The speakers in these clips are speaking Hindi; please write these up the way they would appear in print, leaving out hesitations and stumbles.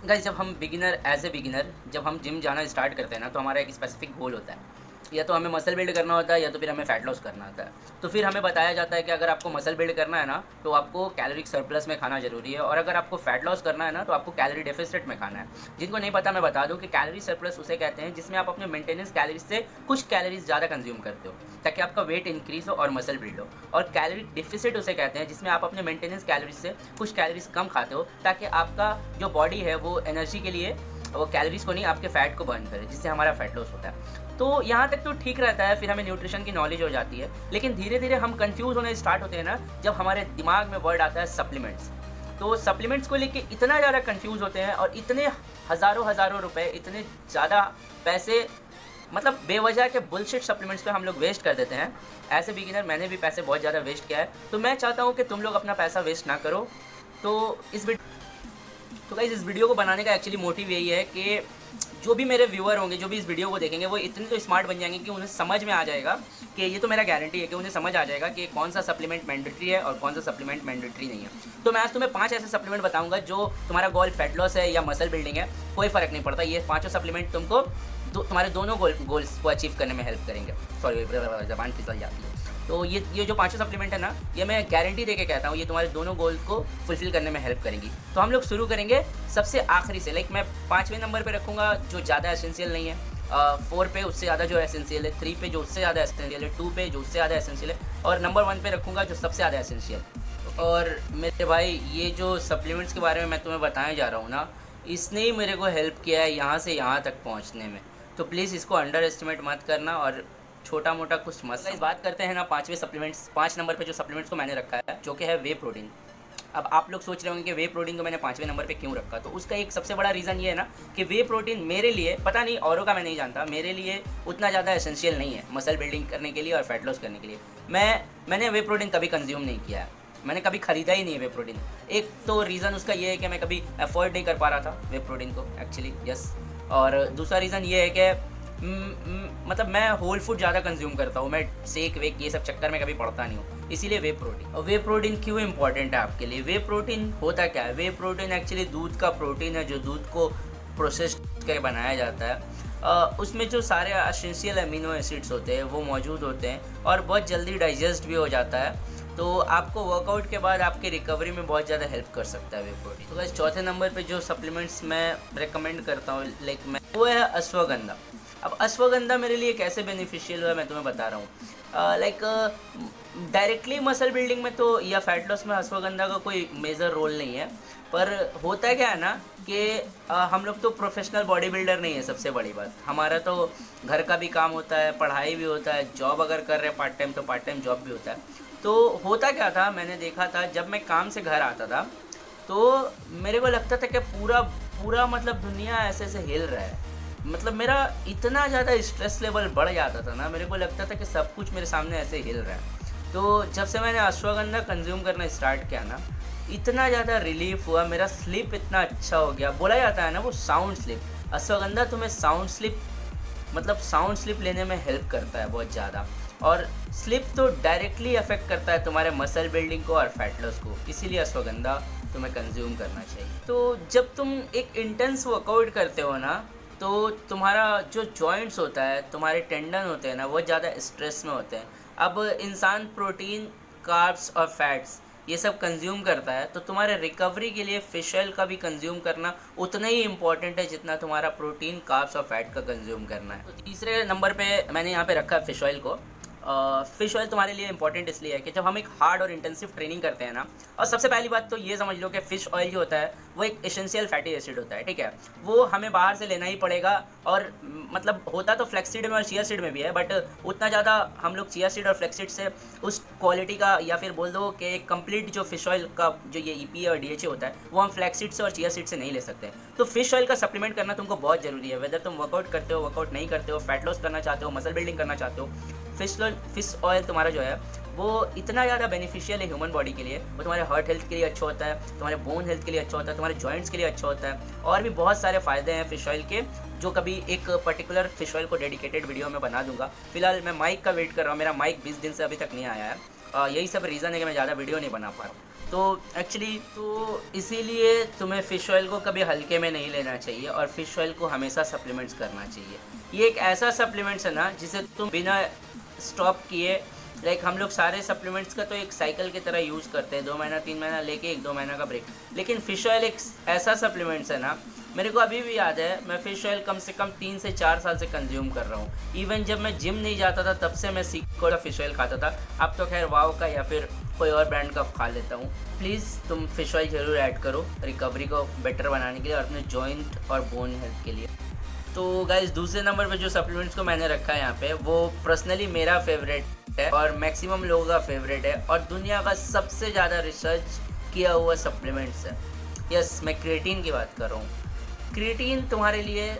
गाइस जब हम बिगिनर जब हम जिम जाना स्टार्ट करते हैं ना, तो हमारा एक स्पेसिफिक गोल होता है। या तो हमें मसल बिल्ड करना होता है या तो फिर हमें फैट लॉस करना होता है। तो फिर हमें बताया जाता है कि अगर आपको मसल बिल्ड करना है ना, तो आपको कैलोरी सरप्लस में खाना ज़रूरी है, और अगर आपको फैट लॉस करना है ना, तो आपको कैलोरी डेफिसिट में खाना है। जिनको नहीं पता मैं बता दूं कि कैलोरी सरप्लस उसे कहते हैं जिसमें आप अपने मेंटेनेंस कैलोरीज से कुछ कैलोरीज ज़्यादा कंज्यूम करते हो ताकि आपका वेट इंक्रीज हो और मसल बिल्ड हो। और कैलोरी डिफिसिट उसे कहते हैं जिसमें आप अपने मेंटेनेंस कैलोरीज से कुछ कैलोरीज कम खाते हो ताकि आपका जो बॉडी है वो एनर्जी के लिए वो कैलोरीज को नहीं, आपके फैट को बर्न करे, जिससे हमारा फैट लॉस होता है। तो यहाँ तक तो ठीक रहता है, फिर हमें न्यूट्रिशन की नॉलेज हो जाती है। लेकिन धीरे धीरे हम कंफ्यूज होने स्टार्ट होते हैं ना, जब हमारे दिमाग में वर्ड आता है सप्लीमेंट्स। तो सप्लीमेंट्स को लेके इतना ज़्यादा कंफ्यूज होते हैं और इतने हज़ारों हज़ारों रुपए, इतने ज़्यादा पैसे, मतलब बेवजह के बुलशिट सप्लीमेंट्स पे हम लोग वेस्ट कर देते हैं। एज ए बिगिनर मैंने भी पैसे बहुत ज़्यादा वेस्ट किया है, तो मैं चाहता हूँ कि तुम लोग अपना पैसा वेस्ट ना करो। तो गाइस इस वीडियो को बनाने का एक्चुअली मोटिव यही है कि जो भी मेरे व्यूअर होंगे, जो भी इस वीडियो को देखेंगे, वो इतने तो स्मार्ट बन जाएंगे कि उन्हें समझ में आ जाएगा कि ये तो मेरा गारंटी है कि उन्हें समझ आ जाएगा कि कौन सा सप्लीमेंट मैंडेटरी है और कौन सा सप्लीमेंट मैंडेटरी नहीं है। तो मैं आज तुम्हें 5 ऐसे सप्लीमेंट बताऊंगा जो तुम्हारा गोल फैट लॉस है या मसल बिल्डिंग है, कोई फ़र्क नहीं पड़ता। ये पाँचों सप्लीमेंट तुमको तुम्हारे दोनों गोल्स को अचीव करने में हेल्प करेंगे। सॉरी ज़बान फिसल जाती है। तो ये जो पाँचों सप्लीमेंट है ना, ये मैं गारंटी दे के कहता हूँ, ये तुम्हारे दोनों गोल को फुलफिल करने में हेल्प करेंगी। तो हम लोग शुरू करेंगे सबसे आखिरी से। लाइक मैं 5वें नंबर पे रखूँगा जो ज़्यादा एसेंशियल नहीं है, 4 पे उससे ज़्यादा जो एसेंशियल है, 3 पे जो उससे ज़्यादा एसेंशियल है, 2 पे जो उससे ज़्यादा एसेंशियल है, और नंबर 1 पे रखूँगा जो सबसे ज़्यादा एसेंशियल। और मेरे भाई ये जो सप्लीमेंट्स के बारे में मैं तुम्हें बताने जा रहा हूँ ना, इसने ही मेरे को हेल्प किया है यहाँ से यहाँ तक पहुँचने में। तो प्लीज़ इसको अंडर एस्टिमेट मत करना और छोटा मोटा कुछ मत। इस बात करते हैं ना 5वें सप्लीमेंट्स, 5 नंबर पे जो सप्लीमेंट्स को मैंने रखा है, जो कि है वे प्रोटीन। अब आप लोग सोच रहे होंगे कि वे प्रोटीन को मैंने 5वें नंबर पे क्यों रखा, तो उसका एक सबसे बड़ा रीज़न ये है ना कि वे प्रोटीन मेरे लिए, पता नहीं औरों का मैं नहीं जानता, मेरे लिए उतना ज़्यादा एसेंशियल नहीं है मसल बिल्डिंग करने के लिए और फैट लॉस करने के लिए। मैंने वे प्रोटीन कभी कंज्यूम नहीं किया है, मैंने कभी ख़रीदा ही नहीं है वे प्रोटीन। एक तो रीज़न उसका ये है कि मैं कभी अफोर्ड नहीं कर पा रहा था वे प्रोटीन को एक्चुअली, यस। और दूसरा रीज़न ये है कि मतलब मैं होल फूड ज़्यादा कंज्यूम करता हूँ, मैं शेक वेक ये सब चक्कर में कभी पड़ता नहीं हूँ, इसीलिए वे प्रोटीन। और वे प्रोटीन क्यों इंपॉर्टेंट है आपके लिए? वे प्रोटीन होता क्या है? वे प्रोटीन एक्चुअली दूध का प्रोटीन है जो दूध को प्रोसेस करके बनाया जाता है। उसमें जो सारे एसेंशियल अमीनो एसिड्स होते हैं वो मौजूद होते हैं और बहुत जल्दी डाइजेस्ट भी हो जाता है। तो आपको वर्कआउट के बाद आपकी रिकवरी में बहुत ज़्यादा हेल्प कर सकता है वे प्रोटीन। तो गाइस चौथे नंबर पे जो सप्लीमेंट्स मैं रिकमेंड करता हूँ, लाइक मैं, वो है अश्वगंधा। अब अश्वगंधा मेरे लिए कैसे बेनिफिशियल हुआ मैं तुम्हें बता रहा हूँ। लाइक डायरेक्टली मसल बिल्डिंग में तो या फैट लॉस में अश्वगंधा का कोई मेजर रोल नहीं है, पर होता क्या है ना कि हम लोग तो प्रोफेशनल बॉडी बिल्डर नहीं है। सबसे बड़ी बात, हमारा तो घर का भी काम होता है, पढ़ाई भी होता है, जॉब अगर कर रहे हैं पार्ट टाइम तो पार्ट टाइम जॉब भी होता है। तो होता क्या था, मैंने देखा था जब मैं काम से घर आता था तो मेरे को लगता था कि पूरा पूरा मतलब दुनिया ऐसे ऐसे हिल रहा है। मतलब मेरा इतना ज़्यादा स्ट्रेस लेवल बढ़ जाता था ना, मेरे को लगता था कि सब कुछ मेरे सामने ऐसे हिल रहा है। तो जब से मैंने अश्वगंधा कंज्यूम करना स्टार्ट किया ना, इतना ज़्यादा रिलीफ हुआ, मेरा स्लीप इतना अच्छा हो गया। बोला जाता है ना वो साउंड स्लीप, अश्वगंधा तुम्हें साउंड स्लीप, मतलब साउंड स्लीप लेने में हेल्प करता है बहुत ज़्यादा। और स्लीप तो डायरेक्टली अफेक्ट करता है तुम्हारे मसल बिल्डिंग को और फैट लॉस को, इसीलिए अश्वगंधा तुम्हें कंज्यूम करना चाहिए। तो जब तुम एक इंटेंस वर्कआउट करते हो ना, तो तुम्हारा जो जॉइंट्स होता है, तुम्हारे टेंडन होते हैं ना, वो ज़्यादा स्ट्रेस में होते हैं। अब इंसान प्रोटीन, कार्ब्स और फैट्स ये सब कंज्यूम करता है, तो तुम्हारे रिकवरी के लिए फिश ऑयल का भी कंज्यूम करना उतना ही इम्पॉर्टेंट है जितना तुम्हारा प्रोटीन, कार्ब्स और फैट का कंज्यूम करना है। तो तीसरे नंबर पे मैंने यहाँ पे रखा है फिश ऑयल को। फ़िश ऑयल तुम्हारे लिए इंपॉर्टेंट इसलिए है कि जब हम एक हार्ड और इंटेंसिव ट्रेनिंग करते हैं ना, और सबसे पहली बात तो ये समझ लो कि फ़िश ऑयल जो होता है वो एक एसेंशियल फैटी एसिड होता है, ठीक है। वो हमें बाहर से लेना ही पड़ेगा, और मतलब होता तो फ्लैक्स सीड में और चिया सीड में भी है, बट उतना ज़्यादा हम लोग चिया सीड और फ्लैक्स सीड से उस क्वालिटी का, या फिर बोल दो कि कंप्लीट जो फ़िश ऑयल का जो ये EPA और DHA होता है वो हम फ्लैक्स सीड से और चिया सीड से नहीं ले सकते। तो फ़िश ऑयल का सप्लीमेंट करना तुमको बहुत ज़रूरी है, वेदर तुम वर्कआउट करते हो, वर्कआउट नहीं करते हो, फैट लॉस करना चाहते हो, मसल बिल्डिंग करना चाहते हो। फिश ऑयल तुम्हारा जो है वो इतना ज़्यादा बेनिफिशियल है ह्यूमन बॉडी के लिए। वो तुम्हारे हार्ट हेल्थ के लिए अच्छा होता है, तुम्हारे बोन हेल्थ के लिए अच्छा होता है, तुम्हारे जॉइंट्स के लिए अच्छा होता है, और भी बहुत सारे फ़ायदे हैं फ़िश ऑयल के, जो कभी एक पर्टिकुलर फ़िश ऑयल को डेडिकेटेड वीडियो में बना दूंगा। फिलहाल मैं माइक का वेट कर रहा हूँ, मेरा माइक 20 दिन से अभी तक नहीं आया है। यही सब रीज़न है कि मैं ज़्यादा वीडियो नहीं बना पा रहा हूँ। तो एक्चुअली तो इसीलिए तुम्हें फ़िश ऑयल को कभी हल्के में नहीं लेना चाहिए और फ़िश ऑयल को हमेशा सप्लीमेंट्स करना चाहिए। ये एक ऐसा सप्लीमेंट्स है ना जिसे तुम बिना स्टॉप किए, लाइक हम लोग सारे सप्लीमेंट्स का तो एक साइकिल की तरह यूज़ करते हैं, 2 महीना 3 महीना लेके 1-2 महीना का ब्रेक। लेकिन फ़िश ऑयल एक ऐसा सप्लीमेंट्स है ना, मेरे को अभी भी याद है मैं फ़िश ऑयल कम से कम 3 से 4 साल से कंज्यूम कर रहा हूँ। इवन जब मैं जिम नहीं जाता था तब से मैं सीको का फ़िश ऑयल खाता था। अब तो खैर वाओ का या फिर कोई और ब्रांड का खा लेता हूँ। प्लीज़ तुम फ़िश ऑयल ज़रूर ऐड करो रिकवरी को बेटर बनाने के लिए और अपने जॉइंट और बोन हेल्थ के लिए। तो गाइज़ दूसरे नंबर पे जो सप्लीमेंट्स को मैंने रखा है यहाँ पे, वो पर्सनली मेरा फेवरेट है और मैक्सिमम लोगों का फेवरेट है और दुनिया का सबसे ज़्यादा रिसर्च किया हुआ सप्लीमेंट्स है। यस, मैं क्रिएटिन की बात कर रहा हूँ। क्रिएटिन तुम्हारे लिए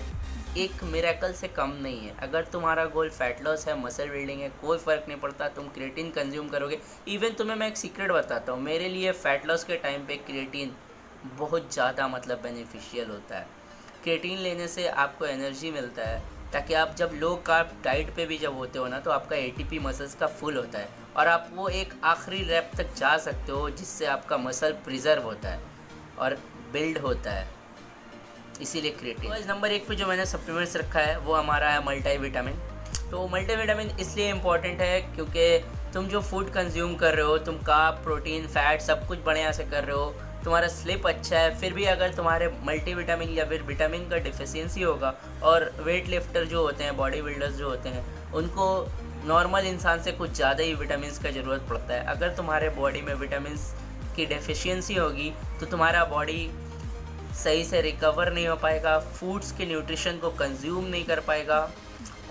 एक मिरेकल से कम नहीं है। अगर तुम्हारा गोल फैट लॉस है, मसल बिल्डिंग है, कोई फ़र्क नहीं पड़ता, तुम क्रिएटिन कंज्यूम करोगे। इवन तुम्हें मैं एक सीक्रेट बताता हूँ, मेरे लिए फ़ैट लॉस के टाइम पे क्रिएटिन बहुत ज़्यादा बेनिफिशियल होता है। क्रिएटिन लेने से आपको एनर्जी मिलता है ताकि आप जब लो कार्ब डाइट पे भी जब होते हो ना, तो आपका एटीपी मसल्स का फुल होता है और आप वो एक आखिरी रैप तक जा सकते हो जिससे आपका मसल प्रिजर्व होता है और बिल्ड होता है। इसीलिए क्रिएटिन। तो नंबर 1 पे जो मैंने सप्लीमेंट्स रखा है वो हमारा है मल्टीविटामिन। तो मल्टीविटामिन इसलिए इम्पॉर्टेंट है क्योंकि तुम जो फूड कंज्यूम कर रहे हो, तुम कार्ब, प्रोटीन, फैट सब कुछ बढ़िया से कर रहे हो, तुम्हारा स्लिप अच्छा है, फिर भी अगर तुम्हारे मल्टीविटामिन या फिर विटामिन का डिफिशियंसी होगा, और वेट लिफ्टर जो होते हैं, बॉडी बिल्डर्स जो होते हैं, उनको नॉर्मल इंसान से कुछ ज़्यादा ही विटामिन का ज़रूरत पड़ता है। अगर तुम्हारे बॉडी में विटामिन की डेफिशिएंसी होगी तो तुम्हारा बॉडी सही से रिकवर नहीं हो पाएगा, फूड्स के न्यूट्रिशन को कंज्यूम नहीं कर पाएगा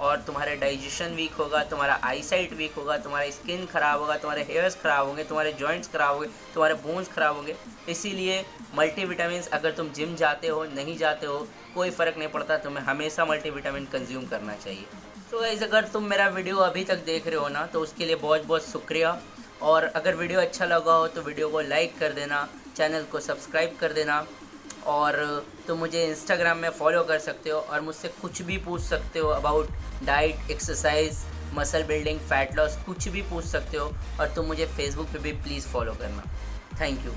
और तुम्हारे डाइजेशन वीक होगा, तुम्हारा आईसाइट वीक होगा, तुम्हारा स्किन ख़राब होगा, तुम्हारे हेयर्स ख़राब होंगे, तुम्हारे जॉइंट्स ख़राब होंगे, तुम्हारे बोन्स ख़राब होंगे। इसीलिए मल्टीविटामिन, अगर तुम जिम जाते हो, नहीं जाते हो, कोई फ़र्क नहीं पड़ता, तुम्हें हमेशा मल्टीविटामिन कंज्यूम करना चाहिए। तो गाइस, अगर तुम मेरा वीडियो अभी तक देख रहे हो ना, तो उसके लिए बहुत बहुत शुक्रिया। और अगर वीडियो अच्छा लगा हो तो वीडियो को लाइक कर देना, चैनल को सब्सक्राइब कर देना और तुम मुझे इंस्टाग्राम में फॉलो कर सकते हो और मुझसे कुछ भी पूछ सकते हो about diet, exercise, muscle building, fat loss, कुछ भी पूछ सकते हो। और तुम मुझे फेसबुक पे भी प्लीज़ फॉलो करना। Thank you.